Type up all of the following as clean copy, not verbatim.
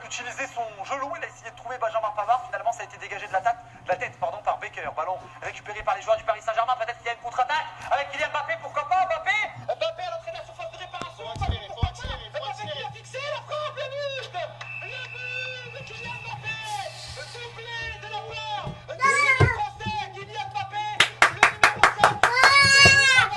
utiliser son gelou. Il a essayé de trouver Benjamin Pavard. Finalement, ça a été dégagé de la tête par Becker. Ballon récupéré par les joueurs du Paris Saint-Germain. Peut-être qu'il y a une contre-attaque avec Kylian Mbappé. Pourquoi pas Mbappé à l'entrée de la surface de réparation. Mbappé qui a fixé la frappe, le but de Kylian Mbappé. Doublé de la part du Français Kylian Mbappé. Le numéro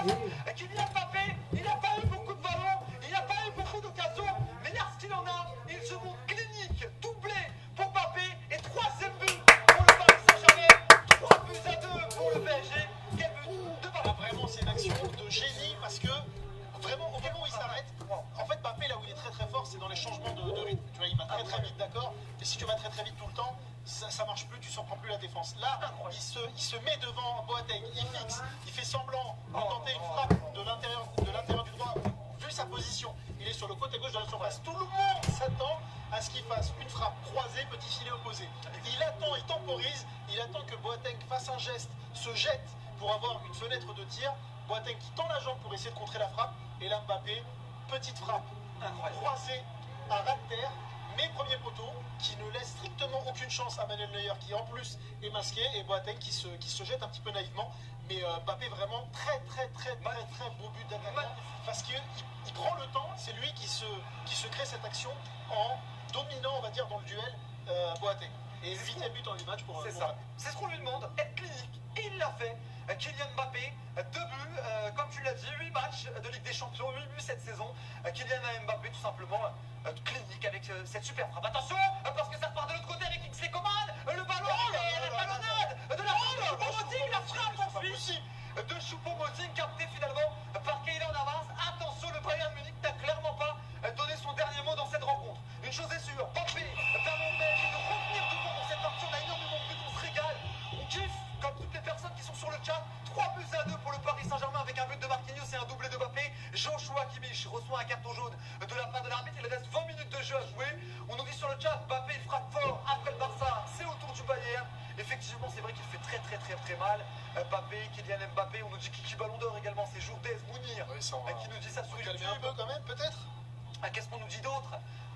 7. Kylian Mbappé, il n'a pas eu beaucoup de ballons, il n'a pas eu beaucoup d'occasions, mais lorsqu'il en a, il se montre clinique, doublé pour Mbappé et troisième but pour le Paris Saint-Germain, 3 buts à 2 pour le PSG. Quel but de Mbappé. Vraiment, c'est une action de génie parce que vraiment, au moment où il s'arrête, en fait, Mbappé, là où il est très très fort, c'est dans les changements de rythme. Tu vois, il va très très vite, d'accord, mais si tu vas très très vite tout le temps, ça marche plus, tu surprends plus la défense. Là, il se met devant Boateng, il fixe, il fait semblant de tenter une frappe de l'intérieur du droit, vu sa position. Il est sur le côté gauche de la surface. Tout le monde s'attend à ce qu'il fasse une frappe croisée, petit filet opposé. Il attend, il temporise, il attend que Boateng fasse un geste, se jette pour avoir une fenêtre de tir. Boateng qui tend la jambe pour essayer de contrer la frappe. Et là, Mbappé, petite frappe croisée à ras de terre, mais premier poteau, qui ne laisse strictement aucune chance à Manuel Neuer, qui en plus est masqué, et Boateng qui se jette un petit peu naïvement. Mais Mbappé, vraiment très beau but d'attaquant, parce qu'il prend le temps, c'est lui qui se crée cette action en dominant, on va dire, dans le duel Boateng. Et 8e but en 8 matchs pour... C'est ça, c'est ce qu'on lui demande, être clinique, et il l'a fait. Kylian Mbappé, 2 buts, comme tu l'as dit, 8 matchs de Ligue des Champions, 8 buts cette saison. Kylian Mbappé, tout simplement, clinique avec cette super frappe. Attention, parce que ça repart de l'autre côté avec Kingsley Coman, le ballon, la talonnade de la part de Choupo-Moting, la frappe ensuite de Choupo-Moting, capté finalement par Kylian Navas. Attention, le Bayern Munich n'a clairement pas donné son dernier mot dans cette rencontre. Une chose est sûre, Mbappé permet au PSG de revenir devant dans cette partie. On a énormément de buts, on se régale, on kiffe, comme toutes les personnes qui sont sur le chat. 3 buts à 2 pour le Paris Saint-Germain avec un but de Marquinhos et un doublé de Mbappé. Joshua Kimmich reçoit un carton jaune de la part de l'arbitre. Il reste 20 minutes de jeu à jouer. On nous dit sur le chat, Mbappé il frappe fort après le Barça, c'est autour du Bayern. Effectivement, c'est vrai qu'il fait très mal. Mbappé, Kylian Mbappé, on nous dit Kiki Ballon d'Or également, c'est Jourdaise Mounir qui nous dit ça sur YouTube. Un peu quand même, peut-être. Qu'est-ce qu'on nous dit d'autre?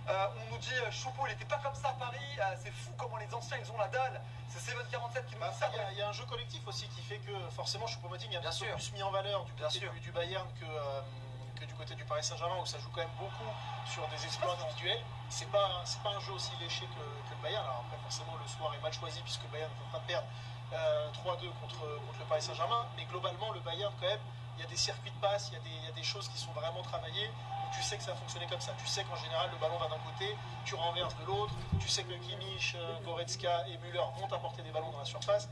On nous dit Choupo, il n'était pas comme ça à Paris. C'est fou comment les anciens ils ont la dalle. C'est Seven47 qui nous dit ça. Il y a un jeu collectif aussi qui fait que forcément Choupo-Moting a bien plus mis en valeur du côté du Bayern que du côté du Paris Saint-Germain, où ça joue quand même beaucoup sur des exploits individuels. C'est pas un jeu aussi léché que le Bayern. Alors après forcément le soir est mal choisi puisque le Bayern est en train de perdre 3-2 contre le Paris Saint-Germain. Mais globalement le Bayern quand même, il y a des circuits de passe, il y a des choses qui sont vraiment travaillées. Tu sais que ça a fonctionné comme ça. Tu sais qu'en général, le ballon va d'un côté, tu renverses de l'autre. Tu sais que Kimmich, Goretzka et Müller vont apporter des ballons dans la surface.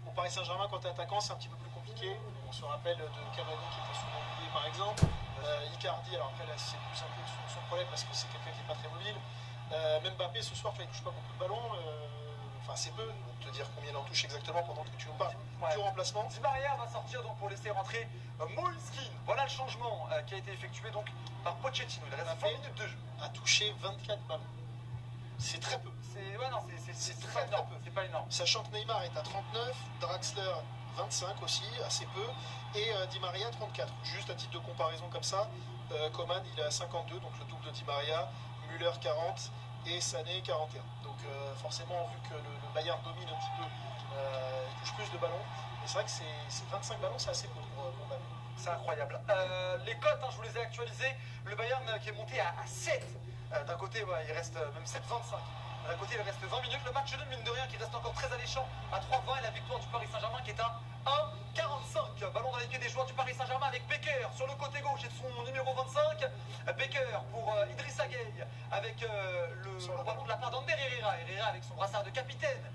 Au Paris Saint-Germain, quand tu es attaquant, c'est un petit peu plus compliqué. On se rappelle de Cavani qui était souvent oublié, par exemple. Icardi, alors après, là, c'est plus un peu son problème parce que c'est quelqu'un qui n'est pas très mobile. Même Mbappé, ce soir, il ne touche pas beaucoup de ballons. Enfin, c'est peu de te dire combien il en touche exactement pendant que tu nous parles du remplacement. Di Maria va sortir donc pour laisser rentrer Moleskine. Voilà le changement qui a été effectué donc par Pochettino. Il reste 20 minutes de jeu. A touché 24 ballons. C'est très peu. C'est très peu. C'est pas énorme. Sachant que Neymar est à 39, Draxler 25 aussi, assez peu, et Di Maria 34. Juste à titre de comparaison comme ça, Coman il est à 52, donc le double de Di Maria, Müller 40 et Sané 41. Donc forcément, vu que le Bayern domine un petit peu, il touche plus de ballons. Et c'est vrai que c'est 25 ballons, c'est assez peu pour Mbappé. C'est incroyable. Les cotes, je vous les ai actualisées. Le Bayern qui est monté à 7. D'un côté, il reste même 7,25. D'un côté, il reste 20 minutes. Le match de mine de rien qui reste encore très alléchant à 3,20. Et la victoire du Paris Saint-Germain qui est à 1,45. Ballon dans les pieds des joueurs du Paris Saint-Germain avec Becker sur le côté gauche et de son numéro 25. Becker pour Idrissa Gueye avec le ballon de la part d'Ander Herrera. Herrera avec son brassard de capitaine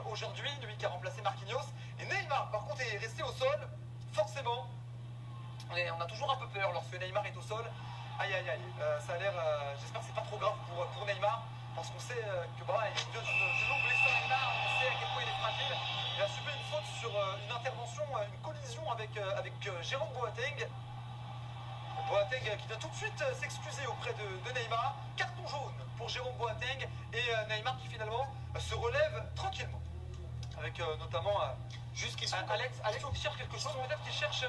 aujourd'hui, lui qui a remplacé Marquinhos. Et Neymar, par contre, est resté au sol. Forcément, on a toujours un peu peur lorsque Neymar est au sol. Aïe, ça a l'air, j'espère que c'est pas trop grave pour Neymar, parce qu'on sait que il vient d'une longue blessure Neymar, on sait à quel point il est fragile. Il a subi une faute sur une intervention, une collision avec Jérôme Boateng. Boateng qui vient tout de suite s'excuser auprès de Neymar. Carton jaune pour Jérôme Boateng et Neymar qui finalement se relève tranquillement. Avec notamment Alex qui cherche quelque chose, peut-être qu'il cherche...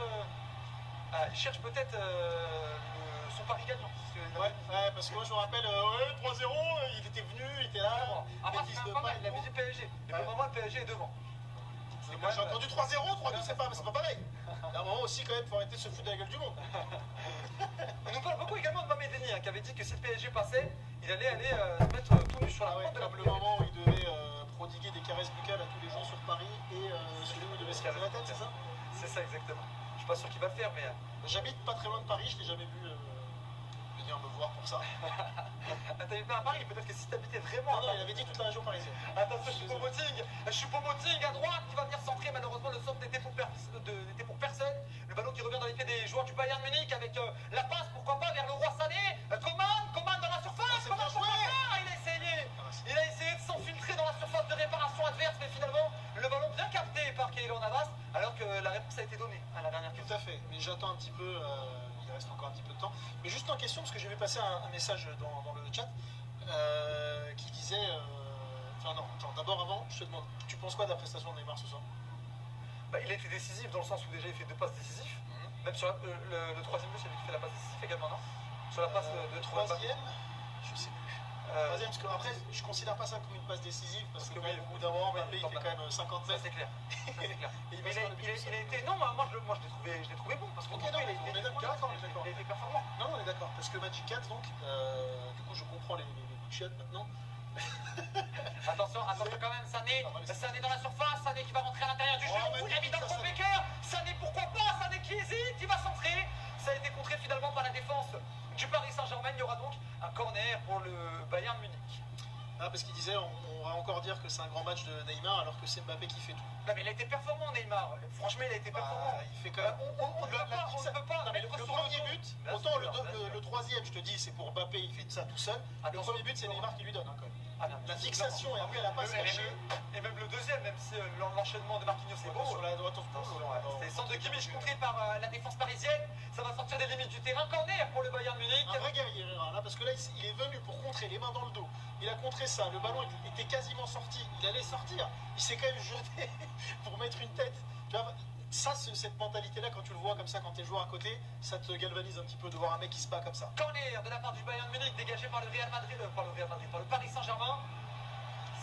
il cherche peut-être le son pari gagnant. Ouais, parce que moi je me rappelle, 3-0, il était venu, il était là. Après, c'est pas mal, il avait dit PSG. Mais pour moi, le PSG est devant. Moi j'ai entendu 3-0, 3-2, c'est pas pareil. À un moment aussi, quand même, faut arrêter de se foutre de la gueule du monde. On nous parle beaucoup également de Mohamed Denis, qui avait dit que si le PSG passait, il allait aller se mettre tout nu sur la porte de la comme le moment où il devait prodiguer des caresses buccales à tous les gens sur Paris et celui où il devait se casser la tête, c'est ça? C'est ça, exactement. Je suis pas sûr qu'il va le faire, mais. J'habite pas très loin de Paris, je l'ai jamais vu venir me voir pour ça. T'habites pas à Paris, peut-être que si t'habitais vraiment. Non, il avait dit toute la région parisienne. Attention, Choupo-Moting à droite qui va venir centrer. Malheureusement, le centre n'était pour personne. Le ballon qui revient dans les pieds des joueurs du Bayern Munich avec la passe, pourquoi pas, vers le roi Sané. Coman dans la surface. Coman, pourquoi pas? Il a essayé de s'enfiltrer dans la surface de réparation adverse, mais finalement, le ballon bien capté par Keylor Navas, alors que la réponse a été donnée à la dernière question. Tout à fait, mais j'attends un petit peu. Il reste encore un petit peu de temps. Mais juste en question, parce que j'ai vu passer un message dans le chat qui disait. Enfin, non, attends, d'abord avant, je te demande, tu penses quoi de la prestation de Neymar ce soir? Il a été décisif dans le sens où déjà il fait 2 passes décisives. Même sur le troisième but, c'est lui qui fait la passe décisive également, non? Sur la passe de troisième, je sais plus. Troisième, parce qu'après, je considère pas ça comme une passe décisive, parce que au bout d'un moment, Mbappé, il fait quand même 50 mètres. Ça, c'est clair. Et il a été. Non, moi je l'ai trouvé bon, parce qu'on il a été performant. Non, on est d'accord, parce que Magic 4, donc, du coup, je comprends les coups de chiottes maintenant. Attention quand même, Sané dans la surface, Sané qui va rentrer à l'intérieur du jeu, il a mis dans le Becker, Sané pourquoi pas, Sané qui hésite, il va centrer, ça a été contré finalement par la défense du Paris Saint-Germain, il y aura donc un corner pour le Bayern Munich. Ah, parce qu'il disait, on va encore dire que c'est un grand match de Neymar alors que c'est Mbappé qui fait tout. Non mais il a été performant Neymar, franchement il a été performant. Il fait quand même... On ne peut pas. Non, mais le premier but, autant le troisième, je te dis, c'est pour Mbappé, il fait ça tout seul. Le premier but, c'est Neymar qui lui donne. La fixation et après la passe cachée. Et même le deuxième, même si l'enchaînement de Marquinhos est beau. Sur la droite, c'est centre de Kimmich contré par la défense parisienne. Ça va sortir des limites du terrain. Corner pour le Bayern Munich. Un vrai guerrier, là, parce que là, il est venu pour contrer les mains dans le dos. Il a contré ça. Le ballon était quasiment sorti. Il allait sortir. Il s'est quand même jeté pour mettre une tête. Tu vois, ça, cette mentalité-là, quand tu le vois comme ça, quand tu es joueur à côté, ça te galvanise un petit peu de voir un mec qui se bat comme ça. Corner de la part du Bayern Munich, dégagé par le par le Paris Saint-Germain.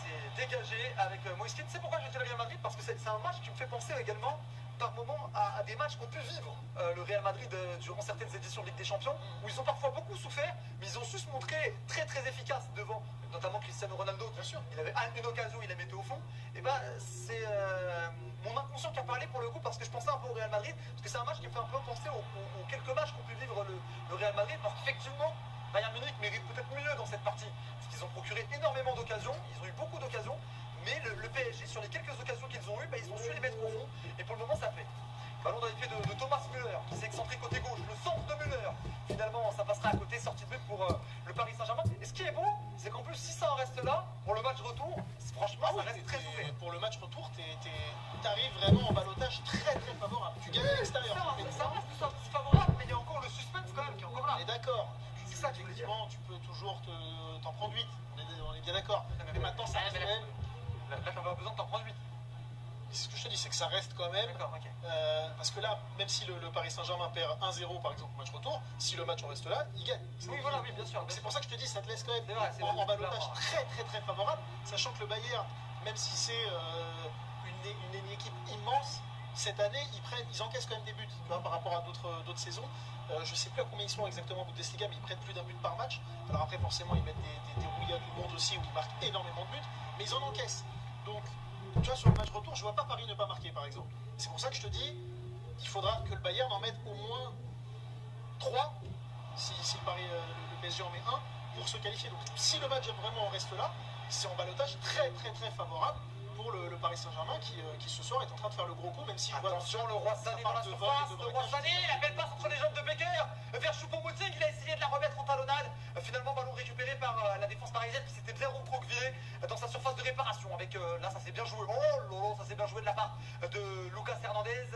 C'est dégagé avec Moïse Kean. C'est pourquoi je dis le Real Madrid, parce que c'est un match qui me fait penser également par moment à des matchs qu'ont pu vivre le Real Madrid durant certaines éditions de Ligue des Champions, où ils ont parfois beaucoup souffert, mais ils ont su se montrer très très efficaces devant, notamment Cristiano Ronaldo. Bien sûr. Il avait une occasion, il la mettait au fond. Et c'est mon inconscient qui a parlé pour le coup, parce que je pensais un peu au Real Madrid, parce que c'est un match qui me fait un peu penser aux quelques matchs qu'ont pu vivre le Real Madrid, parce qu'effectivement Bayern Munich mérite peut-être mieux dans cette partie, parce qu'ils ont procuré énormément d'occasions, ils ont eu beaucoup d'occasions, mais le PSG, sur les quelques occasions qu'ils ont eues, ils ont su les mettre au fond, et pour le moment ça fait. Ballon dans les pieds de Thomas Müller, qui s'est excentré côté gauche, le centre de Müller. Finalement, ça passera à côté, sortie de but pour le Paris Saint-Germain. Et ce qui est beau, c'est qu'en plus, si ça en reste là, pour le match retour, franchement, ça reste très ouvert. Pour le match retour, t'arrives vraiment en balotage très très favorable. Tu gagnes à l'extérieur. Ça reste favorable, mais il y a encore le suspense quand même qui est encore là. On est d'accord. C'est ça qui veut dire. Tu peux toujours t'en prendre 8. On est bien d'accord. Mais maintenant, ça reste quand même. Là, t'as pas besoin de t'en prendre 8. Ce que je te dis, c'est que ça reste quand même. D'accord, ok. Parce que là, même si le Paris Saint-Germain perd 1-0 par exemple au match retour, si le match en reste là, il gagne. Oui, voilà, oui, bien sûr. C'est pour ça que je te dis, ça te laisse quand même en balotage très très très favorable, sachant que le Bayern, même si c'est une équipe immense, cette année, ils encaissent quand même des buts, tu vois, par rapport à d'autres saisons. Je ne sais plus à combien ils sont exactement en Bundesliga, mais ils prennent plus d'un but par match. Alors après, forcément, ils mettent des rouillades du monde aussi, où ils marquent énormément de buts, mais ils en encaissent. Donc, tu vois, sur le match retour, je vois pas Paris ne pas marquer, par exemple. C'est pour ça que je te dis, il faudra que le Bayern en mette au moins 3, si le PSG en met 1, pour se qualifier. Donc, si le match vraiment reste là, c'est en balotage très très très favorable pour le Paris Saint-Germain qui ce soir est en train de faire le gros coup, même si attention, le roi Sané dans la surface, le roi Sané, la belle passe entre les jambes de Becker vers Choupo-Moting, il a essayé de la remettre en talonnade. Finalement, ballon récupéré par la défense parisienne qui s'était bien recroquevillée dans sa surface de réparation. Avec là, ça s'est bien joué. Oh lolo, ça s'est bien joué de la part de Lucas Hernandez.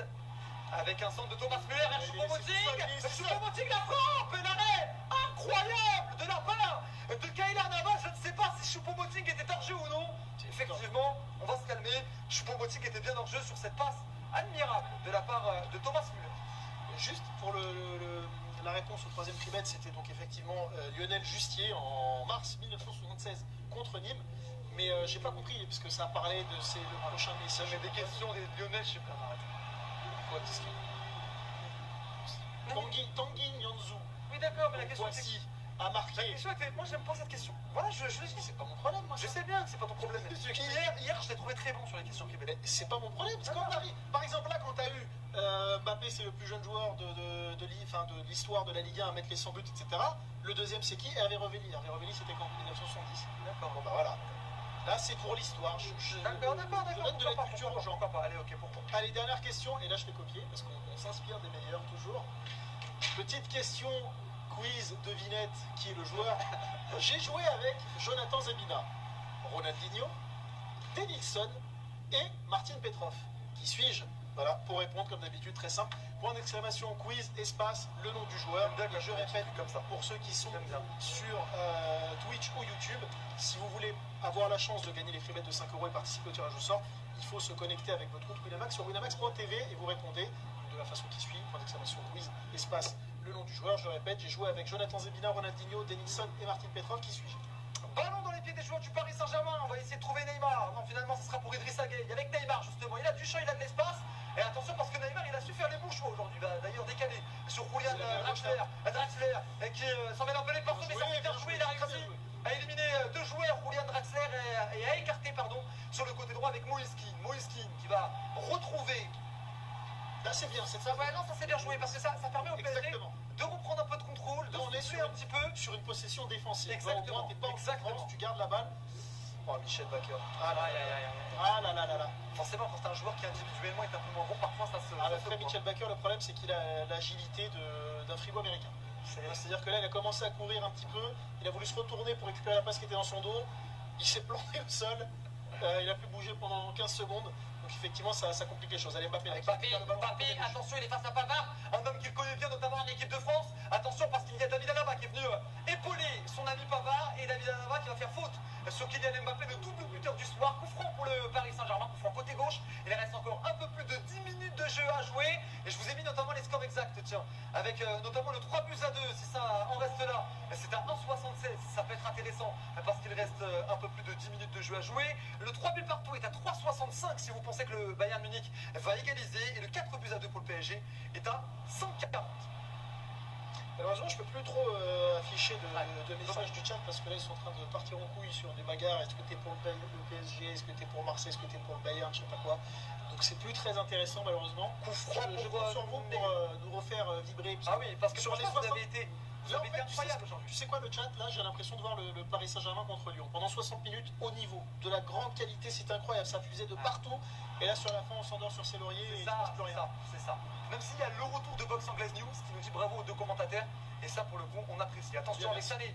Avec un centre de Thomas Müller vers Choupo-Moting. Choupo-Moting la frappe, l'arrêt incroyable de la part de Keylor Navas. Je ne sais pas si Choupo-Moting était hors jeu ou non. Effectivement, on va se calmer. Choupo-Moting était bien hors jeu sur cette passe admirable de la part de Thomas Müller. Juste pour la réponse au troisième tribet, c'était donc effectivement Lionel Justier en mars 1976 contre Nîmes. Mais j'ai pas compris, parce que ça parlait de c'est le prochain message. Mais des questions des Lionel, je sais pas, arrête. Quoi, qu'est-ce qu'il y a Tanguy Nyanzou, Oui, d'accord, mais la question voici, a La marqué. question était, moi j'aime pas cette question. Voilà, je le dis, C'est pas mon problème, moi. je sais bien que c'est pas ton problème. Hier, je t'ai trouvé très bon sur les questions privées. Mais c'est pas mon problème. Parce que quand t'arrives, par exemple, là, quand t'as eu Mbappé, c'est le plus jeune joueur de l'histoire de la Ligue 1 à mettre les 100 buts, etc. Le deuxième, c'est qui? Hervé Revelli. Hervé Revelli, c'était quand? 1970. D'accord. Bon, bah voilà. Là, c'est pour l'histoire. D'accord. Je donne de la culture aux gens. Pourquoi pas? Allez, ok, pourquoi? Allez, dernière question. Et là, je vais copier parce qu'on s'inspire des meilleurs toujours. Petite question, quiz, devinette, qui est le joueur? J'ai joué avec Jonathan Zebina, Ronaldinho, Denilson et Martin Petrov. Qui suis-je? Voilà, pour répondre comme d'habitude, très simple. Point d'exclamation, quiz, espace, le nom du joueur. Et je répète, comme ça. pour ceux qui sont sur Twitch ou YouTube, si vous voulez avoir la chance de gagner les freebets de 5 € et participer au tirage au sort, il faut se connecter avec votre compte Winamax sur winamax.tv et vous répondez de la façon qui suit, point d'exclamation, quiz, espace, le nom du joueur. Je répète, j'ai joué avec Jonathan Zebina, Ronaldinho, Denilson et Martin Petrov. Qui suis-je? Ballon dans les pieds des joueurs du Paris Saint-Germain. On va essayer de trouver Neymar. Non, finalement, ce sera pour Idrissa Gueye. Avec Neymar, justement. Il a du champ, il a de l'espace. Et attention, parce que Neymar, il a su faire les bons choix aujourd'hui. D'ailleurs, décalé sur Julian Draxler, qui s'en mêle un peu les pinceaux, mais ça fait bien jouer. Il a réussi à éliminer deux joueurs, Julian Draxler, et à écarter, sur le côté droit avec Moïse Kean qui va retrouver. Là, c'est bien, c'est ça. Ouais, non, ça c'est bien joué parce que ça permet au PSG Exactement. de reprendre un peu de contrôle, de on est souffler un petit peu. sur une possession défensive. Exactement. Au moins, t'es pas en souffrance, tu gardes la balle. Oh, Michel Baker. Ah là. Forcément, quand c'est un joueur qui individuellement est un peu moins bon, parfois ça se. Après Michel Baker, le problème c'est qu'il a l'agilité d'un frigo américain. C'est-à-dire que là, il a commencé à courir un petit peu, il a voulu se retourner pour récupérer la passe qui était dans son dos, il s'est planté au sol, il a pu bouger pendant 15 secondes. Donc effectivement, ça complique les choses. Allez, Mbappé, attention, il est face à Pavard, un homme qu'il connaît bien, notamment en équipe de France. Attention, parce qu'il y a David Alaba qui est venu épauler son ami Pavard, et David Alaba qui va faire faute sur Kylian Mbappé, le double buteur du soir. Coup franc pour le Paris Saint-Germain, coup franc côté gauche. Il reste encore un peu plus de 10 minutes de jeu à jouer. Et je vous ai mis notamment les scores exacts, tiens, avec notamment le 3 buts à 2, si ça en reste là. C'est à 1,76, ça peut être intéressant, parce qu'il reste un peu plus de 10 minutes de jeu à jouer. Le 3 buts partout est à 3,65 si vous pensez que le Bayern Munich va égaliser. Et le 4 buts à 2 pour le PSG est à 140. Malheureusement, je peux plus trop afficher de messages du chat parce que là, ils sont en train de partir en couille sur des bagarres. Est-ce que t'es pour le PSG? Est-ce que t'es pour Marseille? Est-ce que t'es pour le Bayern? Je sais pas quoi. Donc c'est plus très intéressant, malheureusement. Je compte sur vous pour nous refaire vibrer. Ah oui, parce que sur les 60... vous avez été incroyable aujourd'hui. Tu sais quoi, le chat, là, j'ai l'impression de voir le Paris Saint-Germain contre Lyon. Pendant 60 minutes, au niveau, de la grande qualité, c'est incroyable. Ça fusait de partout. Et là, sur la fin, on s'endort sur ses lauriers et il ne passe plus rien. C'est ça. Même s'il y a le retour de Box Anglaise News qui nous dit bravo aux deux commentateurs. Et ça, pour le coup, on apprécie. Attention, avec Sané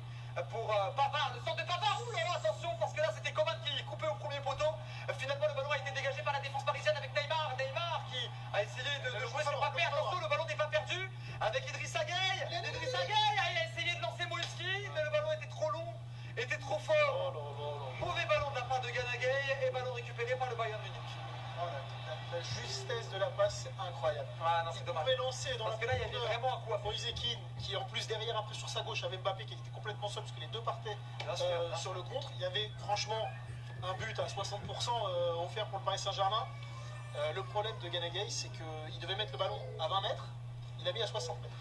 pour Pavard, le centre de Pavard. Ouh là là, attention, parce que là, c'était Coman qui coupait au premier poteau. Finalement, le ballon a été dégagé par la défense parisienne avec Neymar. Neymar qui a essayé de jouer sur Mbappé. Attention, le ballon n'est pas perdu. Avec Idrissa Gueye. Idrissa Gueye a essayé de lancer Moïse Kean, mais le ballon était trop long, était trop fort. Mauvais ballon de la part de Gana Gueye et ballon récupéré par le Bayern Munich. La justesse de la passe, c'est incroyable. Ah non, c'est dommage. Il pouvait lancer dans parce que là, il y avait vraiment à quoi. Moïse Kean, qui en plus derrière, après sur sa gauche, avait Mbappé qui était complètement seul, parce que les deux partaient sur le contre. Il y avait franchement un but à 60% offert pour le Paris Saint-Germain. Le problème de Gana Gueye, c'est qu'il devait mettre le ballon à 20 mètres, il a mis à 60 mètres.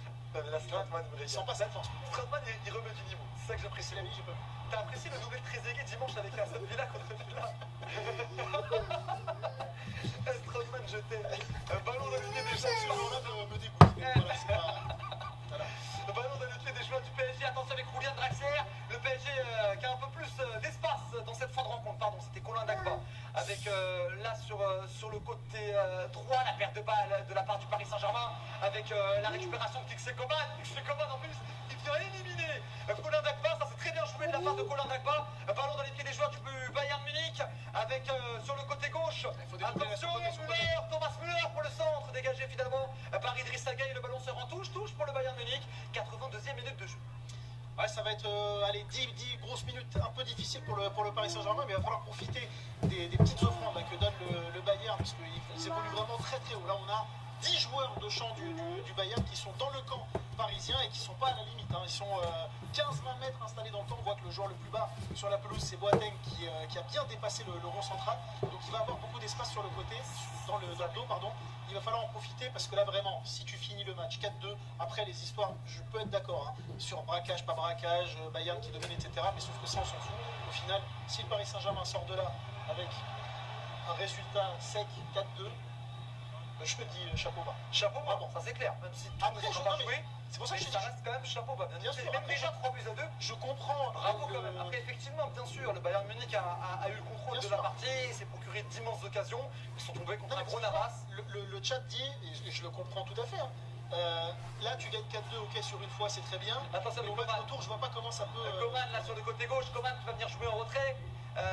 Il s'en passe à force. Strautmann, il remet du niveau. C'est ça que j'apprécie. T'as apprécié le doublé de Trezeguet dimanche avec Aston Villa contre Villa. Strautmann, je t'aime. Ballon dans les pieds des joueurs. me dégoûte. Voilà. Le ballon dans les pieds des joueurs du PSG. Attention avec Julian Draxler. Le PSG qui a un peu plus d'espace dans cette fin de rencontre. Pardon, c'était Colin Dagba. Avec là sur le côté droit, la perte de balle de la part du Paris Saint-Germain. Avec la récupération de Kingsley Coman. Kingsley Coman en plus, il vient éliminer Colin Dagba. Ça c'est très bien joué de la part de Colin Dagba. Ballon dans les pieds des joueurs du Bayern Munich. Avec sur le côté gauche. Attention, Müller, Thomas Müller pour le centre. Dégagé finalement par Idrissa Gueye. Le ballon se rend touche pour le Bayern Munich. 82e minute de jeu. Ouais, ça va être 10 grosses minutes un peu difficiles pour le Paris Saint-Germain, mais il va falloir profiter des petites offrandes que donne le Bayern, parce qu'ils évoluent vraiment très très haut. Là, on a 10 joueurs de champ du Bayern qui sont dans le camp parisien et qui ne sont pas à la limite. Ils sont 15-20 mètres installés dans le camp. On voit que le joueur le plus bas sur la pelouse, c'est Boateng qui a bien dépassé le rond central. Donc il va avoir beaucoup d'espace sur le côté, dans le dos, pardon. Il va falloir en profiter parce que là vraiment, si tu finis le match 4-2, après les histoires, je peux être d'accord sur braquage, pas braquage, Bayern qui domine, etc. Mais sauf que ça, on s'en fout. Au final, si le Paris Saint-Germain sort de là avec un résultat sec 4-2, je te dis chapeau bas. Chapeau bas, bon, ça c'est clair. Même si tout après, ne pas joué, c'est pour ça que ça reste quand même chapeau bas. Bien sûr, même déjà 3-2. Je comprends. Bravo quand même. Après, effectivement, bien sûr, le Bayern Munich a eu le contrôle de la partie, s'est procuré d'immenses occasions. Ils sont tombés contre un gros Navas. Le chat dit, et je le comprends tout à fait, là tu gagnes 4-2, ok, sur une fois, c'est très bien. Attention, mais au match retour, je vois pas comment ça peut. Coman, là sur le côté gauche, Coman qui va venir jouer en retrait.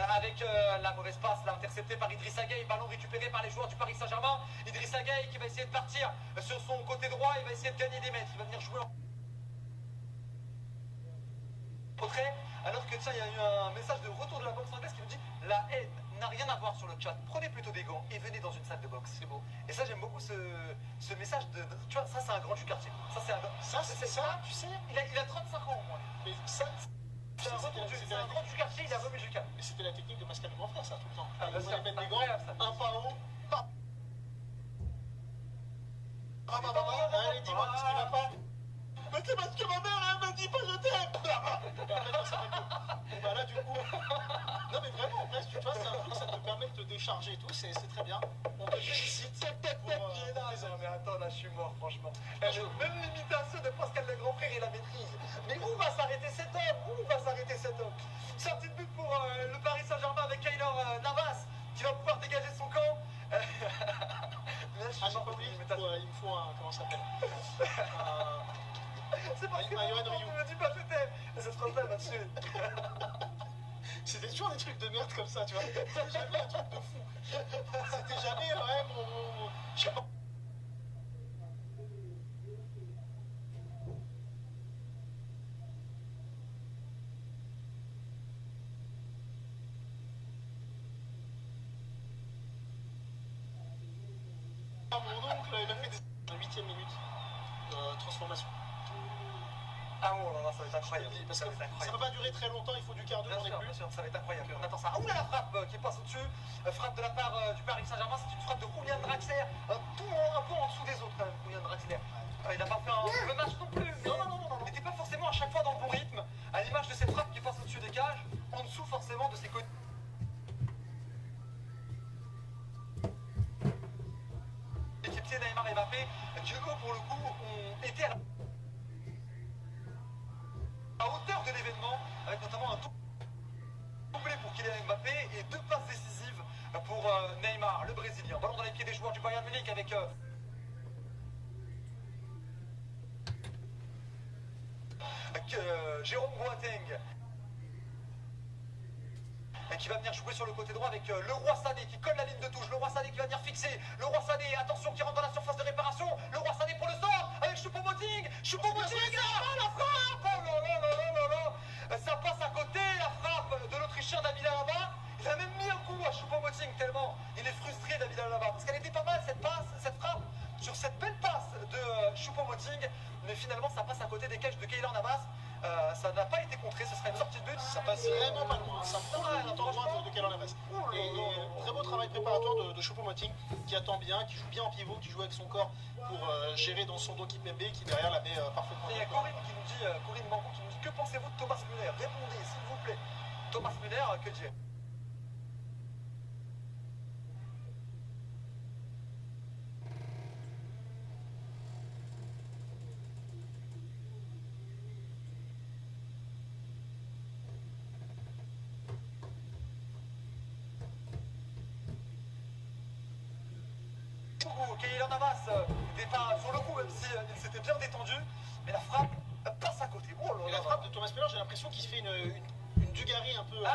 Avec la mauvaise passe, là, interceptée par Idrissa Gueye, ballon récupéré par les joueurs du Paris Saint-Germain. Idrissa Gueye qui va essayer de partir sur son côté droit, il va essayer de gagner des mètres, il va venir jouer en retrait. Alors que tiens, il y a eu un message de retour de la boxe anglaise qui nous dit la haine n'a rien à voir sur le chat, prenez plutôt des gants et venez dans une salle de boxe. C'est beau. Et ça, j'aime beaucoup ce message tu vois, ça c'est un grand du quartier. Ça c'est un tu sais, il a 35 ans au moins. Mais ça. C'est un grand du quartier, il a remis du calme. Mais c'était la technique de Pascal Monfrère, ça, tout le temps. Ah, il voulait mettre des gants, un pas haut, pas. Allez, dis-moi ce qui va pas. Mais c'est parce que ma mère, elle m'a dit pas je t'aime. Bon, bah là, du coup. Non, mais vraiment, en fait, tu vois, c'est un truc, ça te permet de te décharger et tout, c'est très bien. On te félicite. Non, mais attends, là, je suis mort, franchement. Même l'imitation de Pascal le grand frère, il la maîtrise. Mais où va s'arrêter cet homme? Où va s'arrêter cet homme? Sortie de but pour le Paris Saint-Germain avec Keylor Navas, qui va pouvoir dégager son camp. Là, je suis mort, pas oublié, il me faut un. Comment ça s'appelle C'est parce que tu me dis pas je t'aime. Et cette phrase-là m'a tué. C'était toujours des trucs de merde comme ça, tu vois. C'était jamais un truc de fou. C'était jamais, ouais, je sais pas. Mon oncle, il a fait des 8e minute transformation. Ah oh là là, ça va être incroyable. Parce que ça va pas durer très longtemps, il faut du cardio dans les plus. Bien sûr, ça va être incroyable. On attend ça. Ah oula, la frappe qui passe au-dessus. Frappe de la part du Paris Saint-Germain. C'est une frappe de Julian Draxler. Un peu en dessous des autres quand même, Julian Draxler. Il n'a pas fait un mauvais match non plus. Non. Il n'était pas forcément à chaque fois dans le bon rythme. À l'image de cette frappe qui passe au-dessus des cages. En dessous forcément de ses côtés. L'équipier Neymar et Mbappé, qui eux pour le coup ont été à hauteur de l'événement, avec notamment un doublé pour Kylian Mbappé et 2 passes décisives pour Neymar, le Brésilien. Ballon dans les pieds des joueurs du Bayern Munich avec Jérôme Boateng qui va venir jouer sur le côté droit avec le Roi Sané qui colle la ligne de touche. Le Roi Sané qui va venir fixer. Le Roi Sané, attention, qui rentre dans la surface de réparation. Le Roi Sané pour le sort avec Choupo-Moting. Choupo-Moting, la frappe. Oh là. Ça passe à côté, la frappe de l'Autrichien David Alaba. Il a même mis un coup à Choupo-Moting tellement il est frustré, David Alaba. Parce qu'elle était pas mal cette frappe sur cette belle passe de Choupo-Moting. Mais finalement, ça passe à côté des cages de Keylor Navas. Ça n'a pas été contré, ce serait une sortie de but. Ça passe vraiment pas loin, ça prend le temps loin de Keylor Navas. Et très beau travail préparatoire de Choupo-Moting qui attend bien, qui joue bien en pivot, qui joue avec son corps pour gérer dans son dos Kimpembe qui derrière la met parfaitement. Et il y a Corinne qui nous dit, Corinne Banco qui nous dit, que pensez-vous de Thomas Müller? Répondez s'il vous plaît. Thomas Müller, que dire? Keylor Navas n'était pas sur le coup, même s'il s'était bien détendu, mais la frappe passe à côté. Oh là là. Et la frappe de Thomas Müller, j'ai l'impression qu'il se fait une Dugarry un peu oui,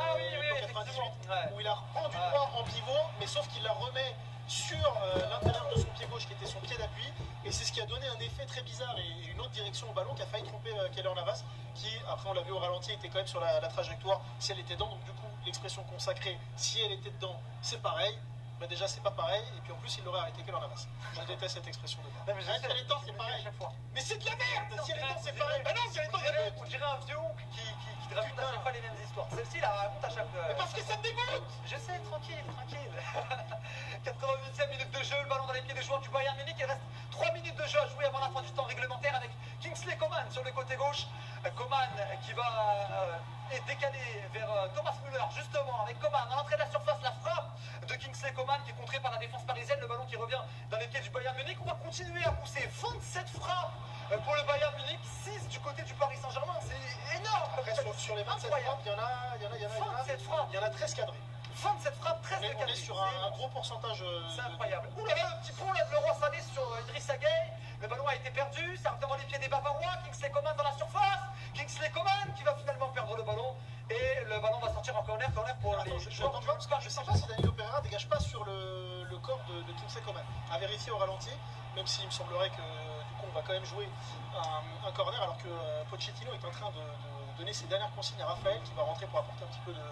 98, ouais. où il a reprend du droit en pivot, mais sauf qu'il la remet sur l'intérieur de son pied gauche qui était son pied d'appui, et c'est ce qui a donné un effet très bizarre et une autre direction au ballon qui a failli tromper Keylor Navas, qui après on l'a vu au ralenti était quand même sur la trajectoire si elle était dedans. Donc du coup l'expression consacrée, si elle était dedans, c'est pareil. bah déjà c'est pas pareil, et puis en plus il l'aurait arrêté qu'elle en avance. Je déteste cette expression de merde. Non, mais je sais, si elle est temps, c'est pareil. Mais c'est de la merde. Si elle est temps, c'est pareil. Bah non, si elle est temps, il y a On dirait un vieux oncle qui raconte à chaque fois les mêmes histoires. Celle-ci, la raconte à chaque fois. Mais parce que ça me dégoûte. Je sais, tranquille, tranquille. 88e minute de jeu, le ballon dans les pieds des joueurs du Bayern Munich. Il reste 3 minutes de jeu à jouer avant la fin du temps réglementaire avec Kingsley Coman sur le côté gauche. Coman qui va est décalé vers Thomas Müller, justement, avec Coman à l'entrée de la surface, la frappe de Kingsley Coman qui est contrée par la défense parisienne, le ballon qui revient dans les pieds du Bayern Munich. On va continuer à pousser 27 frappes pour le Bayern Munich, 6 du côté du Paris Saint-Germain, c'est énorme. Après, sur les 27 frappes, il y en a 13 cadrés. 27 frappes, 13 on est sur un gros pourcentage. C'est incroyable. Ouh là là, un petit pont là de Leroy Sané sur Idrissa Gueye. Le ballon a été perdu, ça revient dans les pieds des Bavarois. Kingsley Coman dans la surface. Kingsley Coman qui va finalement perdre le ballon. Et le ballon va sortir en corner pour les joueurs du Bayern. Je ne sais pas si Danilo Pereira ne dégage pas sur le corps de Kingsley Coman. À vérifier au ralenti, même s'il me semblerait que du coup on va quand même jouer un corner alors que Pochettino est en train de donner ses dernières consignes à Raphaël qui va rentrer pour apporter un petit peu de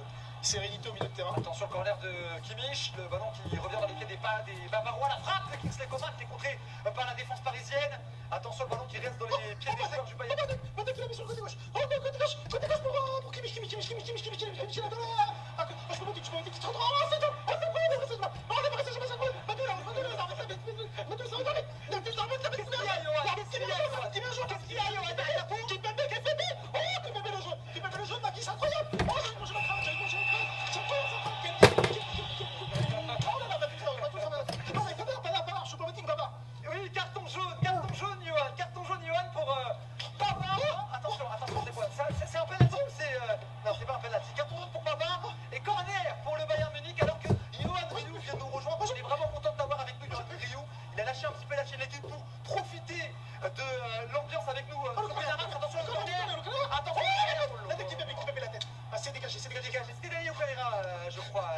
sérénité au milieu de terrain. Attention, corner de Kimmich, le ballon qui revient dans les pieds des Bavarois, la frappe de Kingsley Coman qui est contrée par la défense parisienne. Attention, le ballon qui reste dans les pieds des joueurs du Bayern. Badek qui l'a mis sur le côté gauche. Côté gauche pour Kimmich. Je peux monter, tu peux monter, tu te rends. Oh, c'est top. Oh, c'est bon, c'est bon. Oh, c'est bon, c'est bon, c'est bon. Oui, carton jaune, Johan, pour Pavard. Attention, c'est quoi? C'est un penalty ou c'est... Non, c'est pas un penalty. Carton jaune pour Pavard et corner pour le Bayern Munich alors que Yohan Ryu vient de nous rejoindre. On est vraiment content de l'avoir avec nous, Yohan Ryu. Il a lâché un petit peu la chaîne d'équipe pour profiter de l'ambiance avec nous. Attention, le corner. Attention, La tête qui fait la tête. Ah, c'est dégagé. c'était Daniel Pereira, je crois,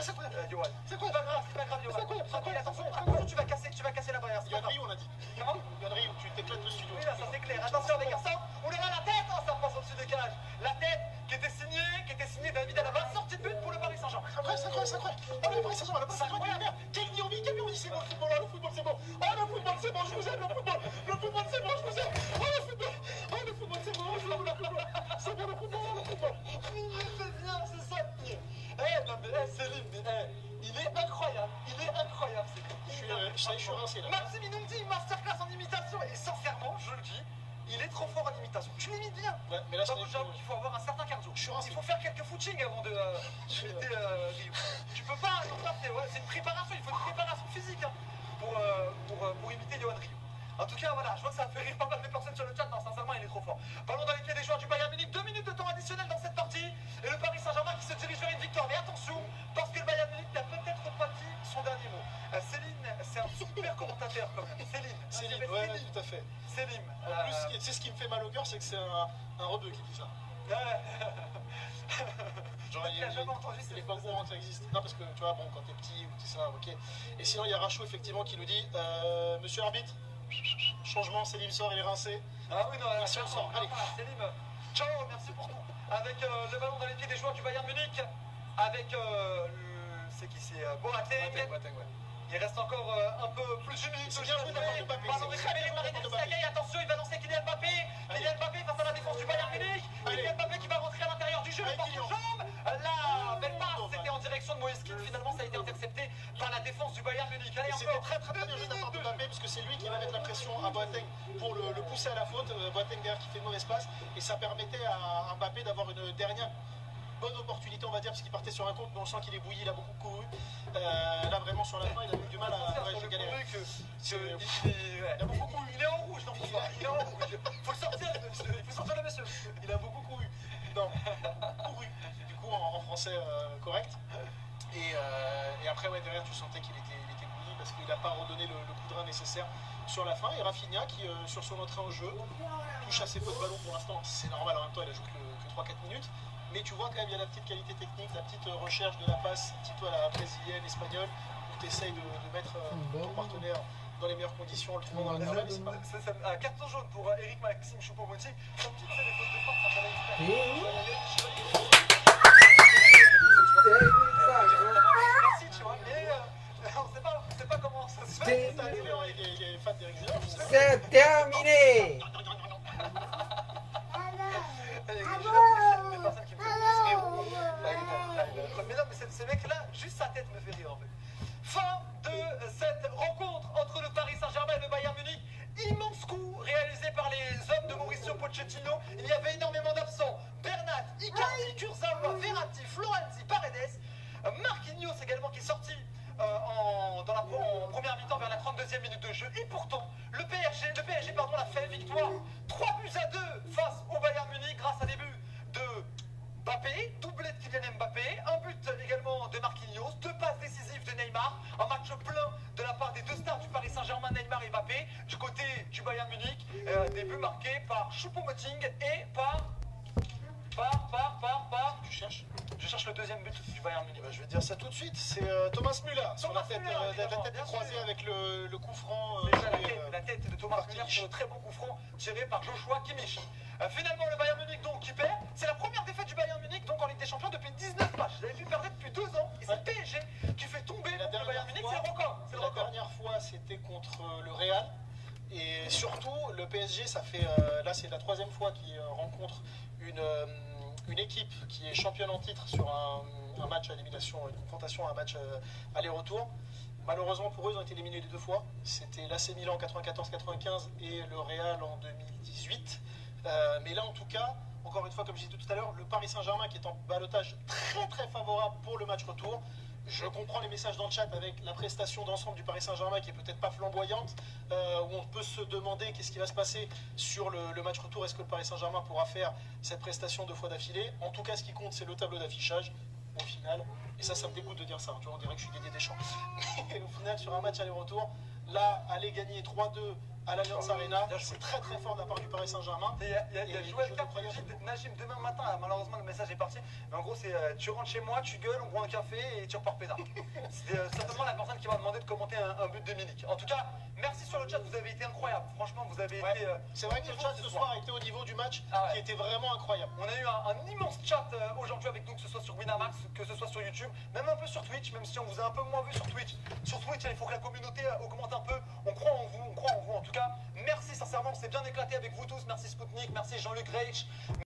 Yohan. C'est quoi? C'est pas grave, Yohan. Tranquille, attention, tu vas casser la barrière. Yann Ryu, on a dit. Comment? Yann Ryu, tu t'éclates le studio. Oui, là, ça c'est clair. Attention, les garçons. On est là, la tête. Oh, ça passe au-dessus des cages. La tête qui était signée David Alaba. Sortie de but pour le Paris Saint-Germain. C'est incroyable. Oh, le Paris Saint-Germain, c'est incroyable. Quel Niobi, c'est bon, le football, c'est bon. Oh, le football, c'est bon, je vous aime, le football. Le football, c'est bon, je vous aime. Oh, le football. Oh, le football, c'est bon, je vous aime, le football. C'est bon, le football. C'est bien, c'est ça. Non, mais Céline, il est incroyable. Je suis rincé là. Maxime Inundi, masterclass en imitation. Et sincèrement, je le dis, il est trop fort en imitation. Tu l'imites bien. Ouais, mais là, J'avoue qu'il faut avoir un certain cardio. Je suis rincé. Il faut faire quelques footings avant de imiter Rio. Tu peux pas, c'est une préparation, il faut une préparation physique pour imiter Yohan Ryu. En tout cas, voilà, je vois que ça a fait rire pas mal de personnes sur le chat. Non, sincèrement, il est trop fort. Ballon dans les pieds des joueurs du Bayern Munich. 2 minutes de temps additionnel dans cette partie. Et le Paris Saint-Germain qui se dirige vers une victoire. Mais attention, parce que le Bayern Munich n'a peut-être pas dit son dernier mot. Céline, c'est un super commentateur quand même. Céline, ouais, tout à fait. Céline. En plus, c'est ce qui me fait mal au cœur, c'est que c'est un rebeu qui dit ça. Genre, il est pas au courant que ça existe. Non, parce que tu vois, bon, quand t'es petit ou tout ça, ok. Et sinon, il y a Rachaud effectivement qui nous dit Monsieur l'arbitre, changement, Célim sort, il est rincé. Ah oui, non, merci, on sort. Allez. Célim, ciao, merci pour tout. Avec le ballon dans les pieds des joueurs du Bayern Munich, avec c'est qui, c'est Boateng. Il reste encore un peu plus d'une minute. C'est bien joué d'avoir Mbappé. Ballon récupéré par Idrissa Gueye. Attention, il va lancer Kylian Mbappé. Kylian Mbappé face à la défense du Bayern Munich. Kylian Mbappé qui va rentrer à l'intérieur du jeu. Il porte une jambe. La belle passe, c'était en direction de Moïse Kean. Finalement, ça a été intercepté par la défense du Bayern Munich. Allez, c'était très bien joué de la part de Mbappé, puisque c'est lui qui va mettre la pression à Boateng pour le pousser à la faute. Boateng derrière qui fait une mauvaise passe. Et ça permettait à Mbappé d'avoir une dernière bonne opportunité, on va dire, parce qu'il partait sur un compte, mais on sent qu'il est bouilli, il a beaucoup couru. Là, vraiment, sur la fin, il a eu du mal à galérer. Il a beaucoup couru. Il est en rouge, non, il est en rouge. Il faut le sortir, le monsieur. Il a beaucoup couru. Non, couru. Du coup, en français correct. Et après, ouais, derrière, tu sentais qu'il était bouilli parce qu'il n'a pas redonné le coup de rein nécessaire sur la fin. Et Rafinha, qui, sur son entrée en jeu, touche assez peu de ballons pour l'instant. C'est normal, en même temps, il a joué que 3-4 minutes. Mais tu vois quand même, il y a la petite qualité technique, la petite recherche de la passe, un petit peu à la brésilienne, espagnole, où tu essayes de mettre ton partenaire dans les meilleures conditions, en le trouvant dans la table. Un carton jaune pour Eric Maxime Choupo-Moting. Comme tu sais, les fautes de force, ça va être merci, tu vois. Mais on sait pas ce mec-là, juste sa tête me fait rire en fait. Fin de cette rencontre entre le Paris Saint-Germain et le Bayern Munich. Immense coup réalisé par les hommes de Mauricio Pochettino. Il y avait énormément d'absents. Bernat, Icardi, Kurzawa, Verratti, Florenzi, Paredes. Marquinhos également qui est sorti en première mi-temps vers la 32e minute de jeu. Et pourtant, le PSG l'a fait. Victoire 3-2 face au Bayern Munich grâce à des buts de Mbappé, doublé de Kylian Mbappé, un but également de Marquinhos, 2 passes décisives de Neymar, un match plein de la part des 2 stars du Paris Saint-Germain, Neymar et Mbappé. Du côté du Bayern Munich, des buts marqués par Choupo-Moting et par... Tu cherches? Je cherche le deuxième but du Bayern Munich. Je vais te dire ça tout de suite, c'est Thomas Müller sur la tête, croisée avec le coup franc. Déjà la tête de Thomas Müller sur le très bon coup franc tiré par Joshua Kimmich. Finalement le Bayern Munich donc qui perd. C'est la première défaite du Bayern Munich donc en Ligue des Champions depuis 19 matchs. Vous avez vu perdre depuis 2 ans et c'est le PSG qui fait tomber le Bayern Munich, c'est le record. La dernière fois c'était contre le Real. Et surtout, le PSG, ça fait là c'est la 3e fois qu'il rencontre une équipe qui est championne en titre sur un match à élimination, une confrontation, un match aller-retour. Malheureusement pour eux, ils ont été éliminés les 2 fois. C'était l'AC Milan en 94-95 et le Real en 2018. Mais là, en tout cas, encore une fois, comme je disais tout à l'heure, le Paris Saint-Germain qui est en ballottage très très favorable pour le match retour. Je comprends les messages dans le chat avec la prestation d'ensemble du Paris Saint-Germain qui est peut-être pas flamboyante, où on peut se demander qu'est-ce qui va se passer sur le match retour. Est-ce que le Paris Saint-Germain pourra faire cette prestation 2 fois d'affilée? En tout cas, ce qui compte, c'est le tableau d'affichage au final. Et ça me dégoûte de dire ça. Tu vois, on dirait que je suis Didier Deschamps. Mais au final, sur un match aller-retour, là, aller gagner 3-2 à l'Allianz Arena, c'est très très fort de la part du Paris Saint-Germain. Il y a Joël Najim demain matin, malheureusement le message est parti, mais en gros c'est tu rentres chez moi, tu gueules, on boit un café et tu repars pédard. C'est certainement la personne qui m'a demandé de commenter un but de Milik. En tout cas, merci sur le chat, vous avez été incroyable. Franchement, vous avez été... C'est vrai que le chat ce soir a été au niveau du match qui était vraiment incroyable. On a eu un immense chat aujourd'hui avec nous, que ce soit sur Winamax, que ce soit sur YouTube, même un peu sur Twitch, même si on vous a un peu moins vu sur Twitch. Sur Twitch, il faut que la communauté augmente un peu. On croit en vous, on croit en vous. En tout cas, merci sincèrement, on s'est bien éclaté avec vous tous. Merci Spoutnik, merci Jean-Luc Reich.